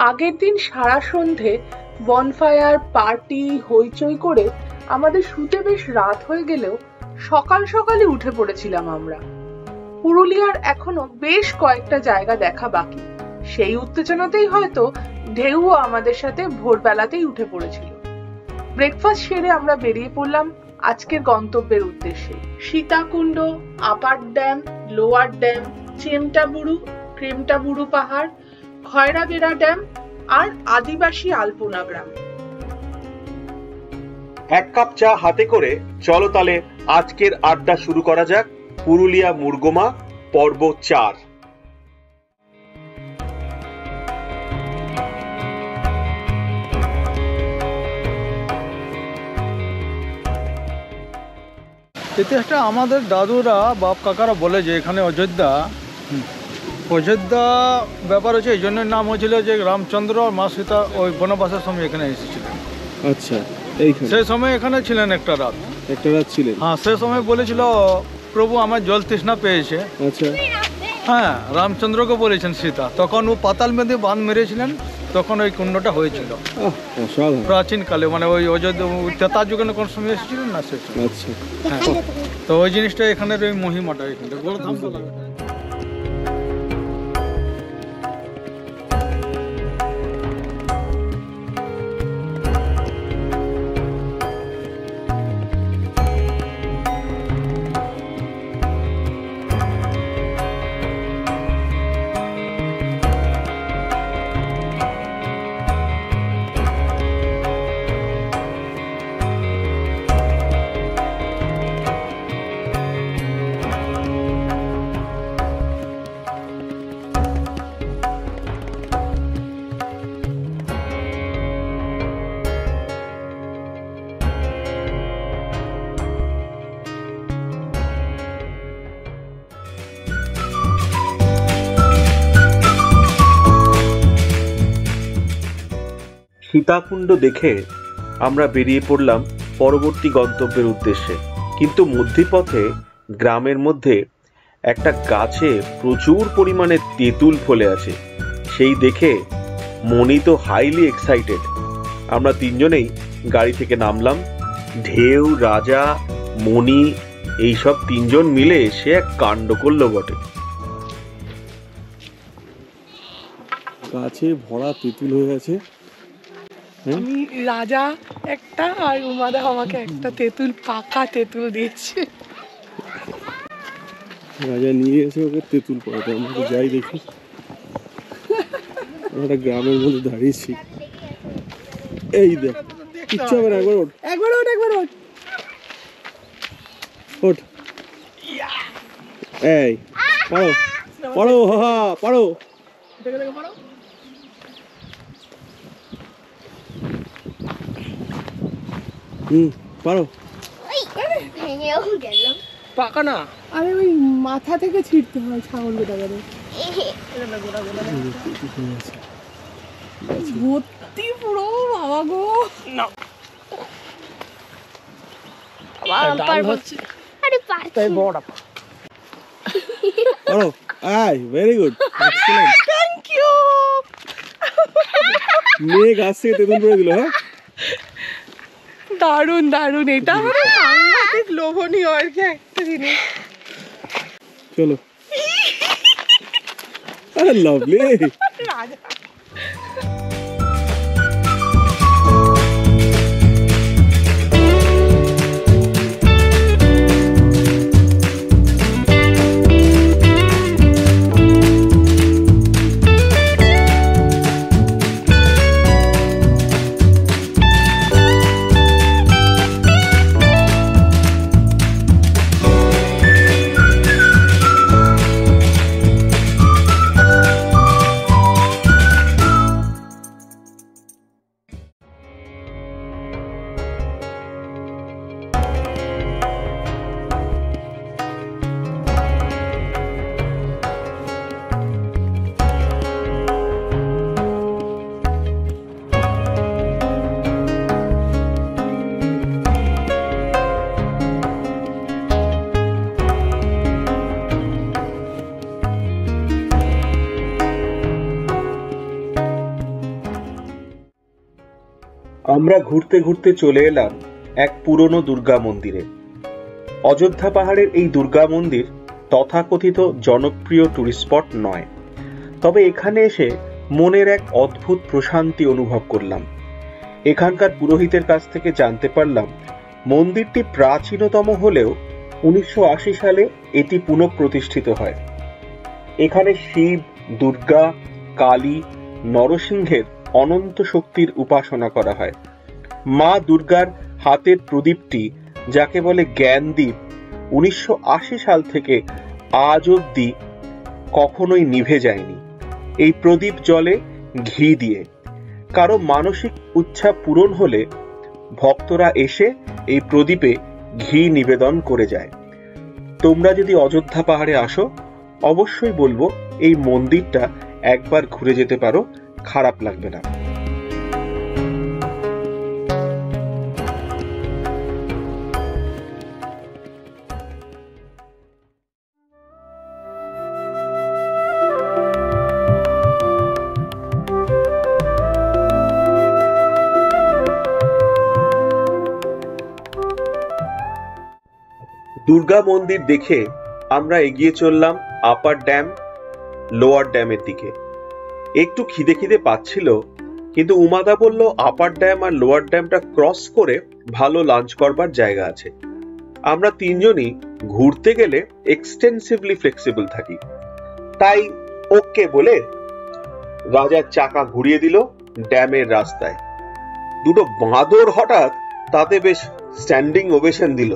আগের দিন সারা সন্ধে বনফায়ার পার্টি হইচই করে আমাদের শুতে বেশ রাত হয়ে গেলেও সকাল সকালে উঠে পড়েছিলাম আমরা। পুরুলিয়ার এখনো বেশ কয়েকটা জায়গা দেখা বাকি। সেই উত্তেজনাতেই হয়তো ঢেউও আমাদের সাথে ভোরবেলাতেই উঠে পড়েছিল। ব্রেকফাস্ট সেরে আমরা বেরিয়ে পড়লাম আজকের গন্তব্যের উদ্দেশ্যে। Sitakunda, upper dam, lower dam, Chemtaburu, Kremtaburu পাহাড়, খয়রাবেড়া ড্যাম আর আদিবাসী আলপনা গ্রাম। এক কাপ চা হাতে করে চলো তাহলে আজকের আড্ডা শুরু করা যাক। পুরুলিয়া মুরগোমা পর্ব 4। ইতিহাসটা আমাদের দাদুরা বাপ কাকারা বলে যে এখানে অযোধ্যা ব্যাপার হচ্ছে, এই জন্য নাম হয়েছিল যে রামচন্দ্র আর মা সীতা ওই বনবাসের সময় এখানে এসেছিলেন। আচ্ছা, সেই সময় এখানে ছিলেন একটা রাত ছিলেন। হ্যাঁ, সেই সময় বলেছিল প্রভু আমার জল তৃষ্ণা পেয়েছে। আচ্ছা, হ্যাঁ, রামচন্দ্রকে বলেছেন সীতা, তখন ও পাতাল মেদে বাঁধ মেরেছিলেন, তখন ওই কুণ্ডটা হয়েছিল প্রাচীন কালে, মানে ওই অযোধ্যা তেতার যুগে কোন সময় এসেছিলেন না সে। আচ্ছা, হ্যাঁ, তো ওই জিনিসটা এখানের ওই মহিমাটা এখানটা বড় ধাম লাগে। সীতাকুণ্ড দেখে আমরা বেরিয়ে পড়লাম পরবর্তী গন্তব্যের উদ্দেশ্যে। কিন্তু মধ্যপথে গ্রামের মধ্যে একটা গাছে প্রচুর পরিমাণে তেঁতুল ফলে আছে। সেই দেখে মনি তো হাইলি এক্সাইটেড। আমরা তিনজনেই গাড়ি থেকে নামলাম। ঢেউ, রাজা, মনি এইসব তিনজন মিলে সে এক কাণ্ড করলো বটে। গাছে ভরা তেঁতুল হয়ে আছে। আমি রাজা একটা আর উমাদা আমাকে একটা তেঁতুল, পাকা তেঁতুল দিয়েছে। রাজা নিয়ে এসে ওকে তেঁতুল পড়াতে, আমরা তো যাই দেখি। আমরা গ্রামের মধ্যে দাঁড়িয়েছি। এই দেখ, ইচ্ছা হবে না, একবার ওঠ, ওঠ। এই পড়ো পড়ো, হা পড়ো। পারো। পাকা না, আরে ওই মাথা থেকে ছিঁড়তে হয় ছাগল গোটা করে। ভর্তি পুরো, বাবা গো না ভেরি গুড, থ্যাংক ইউ। মেয়ে গাছ থেকে তেঁতুল পড়ে দিল। হ্যাঁ, দারুন দারুন, এটা মানে সাংঘাতিক লোভনীয় আর কি একটা জিনিস। চলো, লাভলি রাজা। আমরা ঘুরতে ঘুরতে চলে এলাম এক পুরনো দুর্গা মন্দিরে। অযোধ্যা পাহাড়ের এই দুর্গা মন্দির তথাকথিত জনপ্রিয় টুরিস্ট স্পট নয়, তবে এখানে এসে মনের এক অদ্ভুত প্রশান্তি অনুভব করলাম। এখানকার পুরোহিতের কাছ থেকে জানতে পারলাম মন্দিরটি প্রাচীনতম হলেও 1980 সালে এটি পুনঃপ্রতিষ্ঠিত হয়। এখানে শিব, দুর্গা, কালী, নরসিংহের অনন্ত শক্তির উপাসনা করা হয়। মা দুর্গার হাতের প্রদীপটি, যাকে বলে জ্ঞানদীপ, 1980 সাল থেকে আজ অব্দি কখনোই নিভে যায়নি। এই প্রদীপ জ্বলে ঘি দিয়ে। কারো মানসিক ইচ্ছা পূরণ হলে ভক্তরা এসে এই প্রদীপে ঘি নিবেদন করে যায়। তোমরা যদি অযোধ্যা পাহাড়ে আসো, অবশ্যই বলবো এই মন্দিরটা একবার ঘুরে যেতে পারো, খারাপ লাগবে না। দুর্গা মন্দির দেখে আমরা এগিয়ে চললাম আপার ড্যাম, লোয়ার ড্যামের দিকে। একটু খিদে খিদে পাচ্ছিল, কিন্তু উমাদা বলল আপার ড্যাম আর লোয়ার ড্যামটা ক্রস করে ভালো লাঞ্চ করবার জায়গা আছে। আমরা তিনজনই ঘুরতে গেলে এক্সটেন্সিভলি ফ্লেক্সিবল থাকি, তাই ওকে বলে রাজার চাকা ঘুরিয়ে দিল ড্যামের রাস্তায়। দুটো বাঁদর হঠাৎ তাতে বেশ স্ট্যান্ডিং ওভেশন দিল।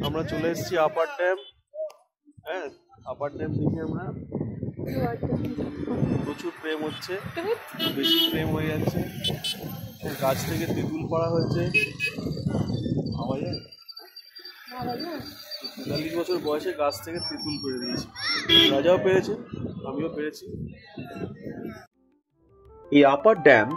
আমরা চলে এসেছি আপার ড্যাম। হ্যাঁ, আপার ড্যাম দেখে আমরা প্রচুর প্রেম হচ্ছে, বেশি প্রেম হয়ে যাচ্ছে। গাছ থেকে তেঁতুল পাড়া হয়েছে। ৪৩ বছর বয়সে গাছ থেকে তেঁতুল পেড়ে দিয়েছে। রাজাও পেরেছে, আমিও পেরেছি। এই আপার ড্যাম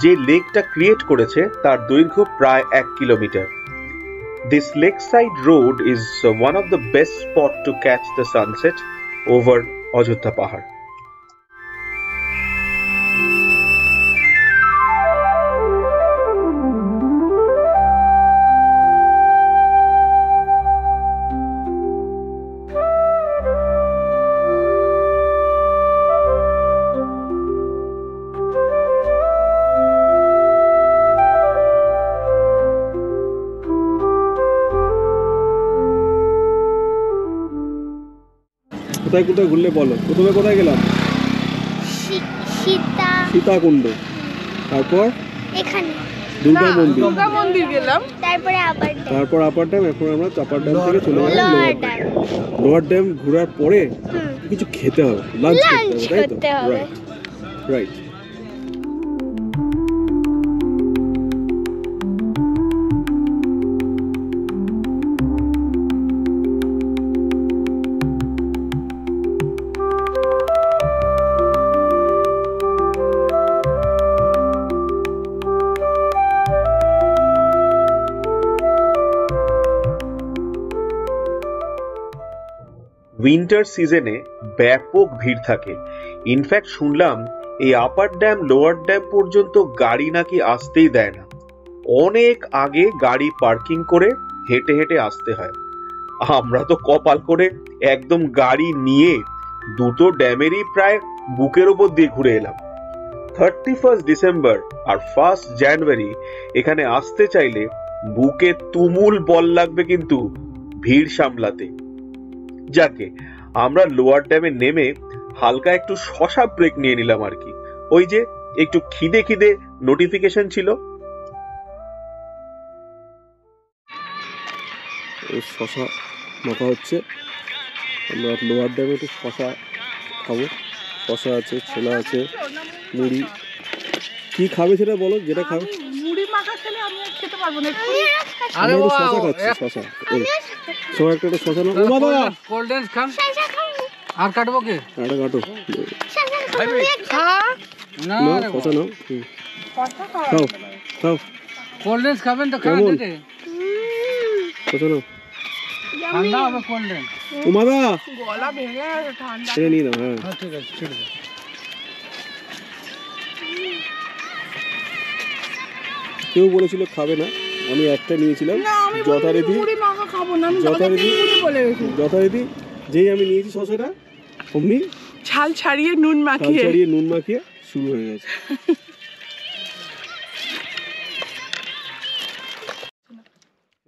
যে লেকটা ক্রিয়েট করেছে তার দৈর্ঘ্য প্রায় 1 kilometre. This lakeside road is one of the best spots to catch the sunset over Ajodhya Pahad. কোথায় কোথায় ঘুরলে বলো? প্রথমে কোথায় গেলাম? সীতাকুণ্ড, তারপর এখানে দুর্গা মন্দির গেলাম, তারপর আপার ড্যাম। এখন আমরা আপার ড্যাম থেকে চলে গেলাম লোয়ার ড্যাম। লোয়ার ড্যাম ঘোরার পরে কিছু খেতে হবে, লাঞ্চ করতে হবে, তাই তো? রাইট। উইন্টার সিজনে ব্যাপক ভিড় থাকে। ইনফ্যাক্ট শুনলাম এই আপার ড্যাম লোয়ার ড্যাম পর্যন্ত গাড়ি নাকি আসতেই দেয় না। অনেক আগে গাড়ি পার্কিং করে হেঁটে হেঁটে আসতে হয়। আমরা তো কপাল করে একদম গাড়ি নিয়ে দুটো ড্যামেরই প্রায় বুকের ওপর দিয়ে ঘুরে এলাম। 31 ডিসেম্বর আর 1 জানুয়ারি এখানে আসতে চাইলে বুকে তুমুল বল লাগবে কিন্তু ভিড় সামলাতে। যাকে আমরা লোয়ার ড্যামে নেমে হালকা একটু শশা ব্রেক নিয়ে নিলাম আর কি। ওই যে একটু খিদে খিদে নোটিফিকেশন ছিল। শশা মাখা হচ্ছে, আমরা লোয়ার ড্যামে একটু শশা খাবো। শশা আছে, ছোলা আছে, মুড়ি, কি খাবে সেটা বলো, যেটা খাবে। মুড়ি মাখা খেলে আমি আর খেতে পারবো না। আরে আমরা একটু শশা খাচ্ছি, শশা। সবাই একটা শশা নাও। ও বাবা, কোল্ড ড্রিঙ্কস খান। আর কাটবো কি? এটা কাটো। না নাও, শশা নাও। খাও খাও। কোল্ড ড্রিঙ্কস খাবেন তো খান দিতে। শশা নাও। ঠান্ডা হবে কোল্ড ড্রিঙ্কস। ও বাবা, গলা ভেঙে গেছে ঠান্ডা। এটা নিয়ে নাও। হ্যাঁ হ্যাঁ ঠিক আছে, ঠিক আছে। কেউ বলেছিল খাবে না, আমি একটা নিয়েছিলাম যথারীতি। মুড়ি মাখা খাবো না, আমি যথারীতি মুড়ি বলে গেছি। যথারীতি যেই আমি নিয়েছি শশাটা, অমনি ছাল ছাড়িয়ে নুন কাল মাখিয়ে ছাড়িয়ে নুন মাখিয়ে শুরু হয়ে গেছে।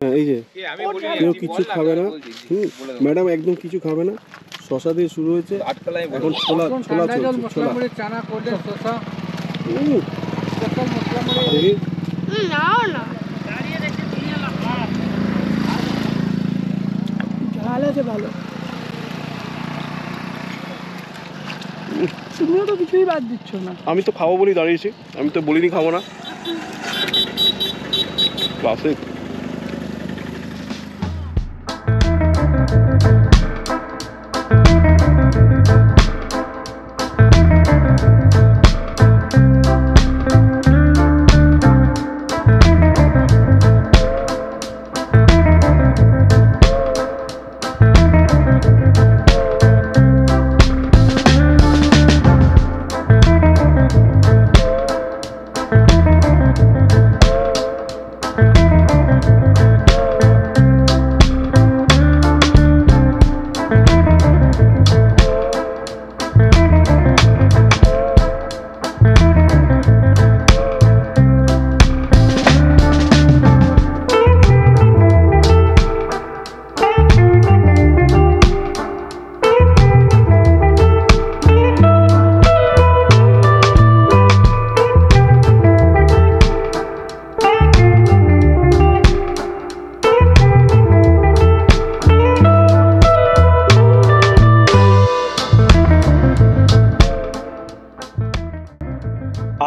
হ্যাঁ এই যে কেউ কিছু খাবে না। ম্যাডাম একদম কিছু খাবে না। শশা দিয়ে শুরু হয়েছে, এখন ছোলা ছোলা চলছে। ছোলা চানা কোল্ড ড্রিঙ্কস শসা। দেখি ঝাল আছে ভালো। তুমিও তো কিছুই বাদ দিচ্ছ না। আমি তো খাবো বলেই দাঁড়িয়েছি, আমি তো বলিনি খাবো না। ক্লাসিক।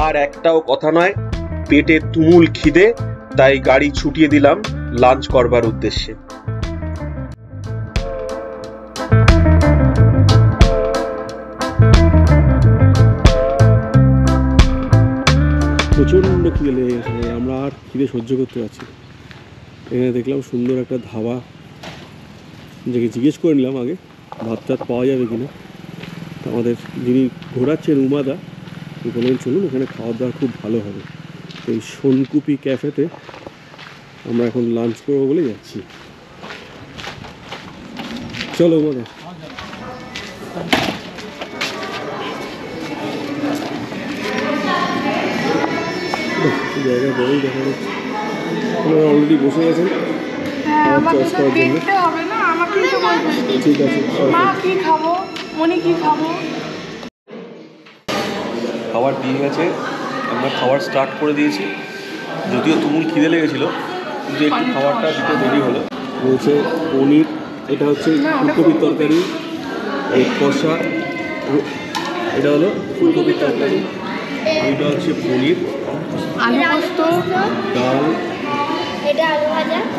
আর একটাও কথা নয়, পেটে তুমুল খিদে, তাই গাড়ি ছুটিয়ে দিলাম লাঞ্চ করবার উদ্দেশ্যে। প্রচণ্ড খিদে লেগে গেছে, আমরা আর খিদে সহ্য করতে পারছি না। এখানে দেখলাম সুন্দর একটা ধাবা, যাকে জিজ্ঞেস করে নিলাম আগে ভাত টাত পাওয়া যাবে কিনা। আমাদের যিনি ঘোরাচ্ছেন উমাদা, বললেন চলুন এখানে খাওয়া দাওয়া খুব ভালো হবে। তো এই সোনকুপি ক্যাফেতে আমরা এখন লাঞ্চ করবো বলে যাচ্ছি। চলো উমাদা। জায়গা বড়ই দেখা যাচ্ছে, আপনারা অলরেডি বসে গেছেন চয়েস করার জন্য। ঠিক আছে, মা কি খাবো, মনি কি খাবো। খাবার দিয়ে গেছে, আমরা খাবার স্টার্ট করে দিয়েছি। যদিও তুমুল খিদে লেগেছিল, কিন্তু একটু খাবারটা দিতে দেরি হলো। রয়েছে পনির, এটা হচ্ছে ফুলকপির তরকারি, এই কষা, এটা হলো ফুলকপির তরকারি, এটা হচ্ছে পনির, আলু পোস্ত, ডাল,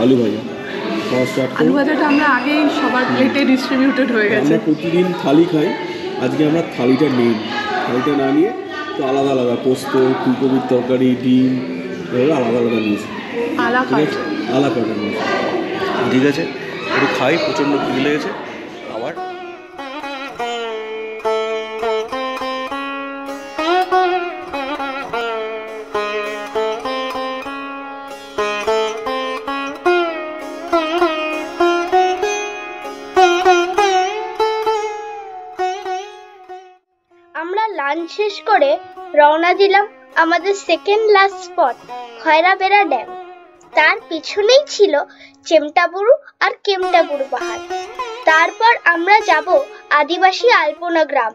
আলু ভাজা। খাওয়া স্টার্ট আলু ভাজাটা আমরা আগেই সবার প্লেটে ডিস্ট্রিবিউটেড হয়ে গেছে। আমরা প্রতিদিন থালি খাই, আজকে আমরা থালিটা নিই, থালিটা না নিয়ে তো আলাদা আলাদা পোস্ত, ফুলকপির তরকারি, ডিম, এভাবে আলাদা আলাদা নিয়েছি। ঠিক আছে, আলাদা নিয়েছি। ঠিক আছে, একটু খাই, প্রচণ্ড খিদে লেগেছে। আবার আমরা লাঞ্চ শেষ করে রওনা দিলাম আমাদের second last spot Khoirabera dam. তার পিছনেই ছিল চেমটাবুরু আর কেমটাবুরু পাহাড়। তারপর আমরা যাব আদিবাসী আলপনা গ্রাম।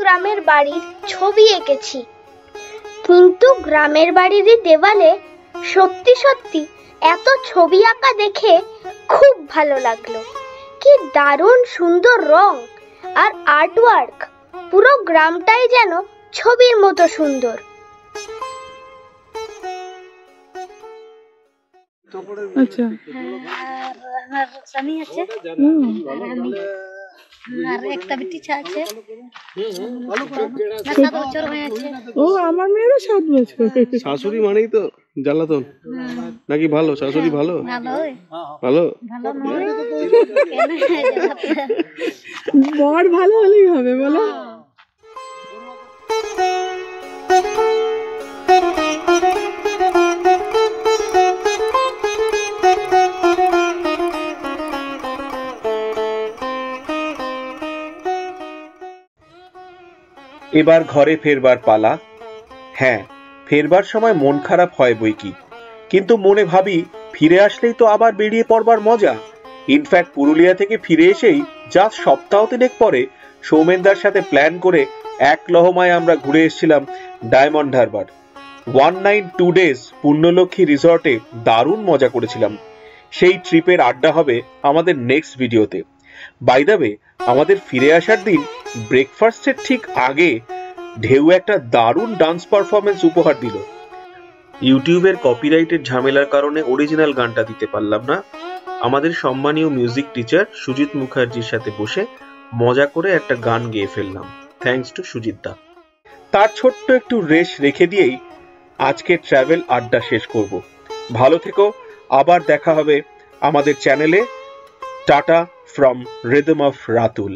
গ্রামের বাড়ির ছবি এঁকেছি, কিন্তু গ্রামের বাড়িরই দেওয়ালে সত্যি সত্যি এত ছবি আঁকা দেখে খুব ভালো লাগলো। কি দারুণ সুন্দর রং আর আর্টওয়ার্ক, পুরো গ্রামটাই যেন ছবির মতো সুন্দর। আচ্ছা, আমার স্বামী আছে আর আমি, আর একটা বেটি আছে, 7 বছর হয়েছে। ও আমার মেয়েরও 7 বছর। শাশুড়ি মানেই তো জ্বালাতন নাকি? ভালো শাশুড়ি? ভালো ভালো ভালো নয়, বর ভালো হলেই হবে বলো। এবার ঘরে ফেরবার পালা। হ্যাঁ, ফেরবার সময় মন খারাপ হয় বইকি, কিন্তু মনে ভাবি ফিরে আসলেই তো আবার বেরিয়ে পড়বার মজা। ইনফ্যাক্ট পুরুলিয়া থেকে ফিরে এসেই জাস্ট সপ্তাহ 3 পরে সৌমেনদার সাথে প্ল্যান করে এক লহমায় আমরা ঘুরে এসেছিলাম ডায়মন্ড হারবার। 1 নাইট 2 ডেজ পুণ্যলক্ষ্মী রিসর্টে দারুণ মজা করেছিলাম। সেই ট্রিপের আড্ডা হবে আমাদের নেক্সট ভিডিওতে। বাই দ্য ওয়ে, আমাদের ফিরে আসার দিন ব্রেকফাস্টের ঠিক আগে ঢেউ একটা দারুণ ডান্স পারফরমেন্স উপহার দিল। ইউটিউবের কপিরাইটের ঝামেলার কারণে অরিজিনাল গানটা দিতে পারলাম না। আমাদের সম্মানীয় মিউজিক টিচার সুজিত মুখার্জির সাথে বসে মজা করে একটা গান গেয়ে ফেললাম, থ্যাঙ্কস টু সুজিত দা। তার ছোট্ট একটু রেশ রেখে দিয়েই আজকে ট্রাভেল আড্ডা শেষ করব। ভালো থেকো, আবার দেখা হবে আমাদের চ্যানেলে। Tata from rhythm of Ratul.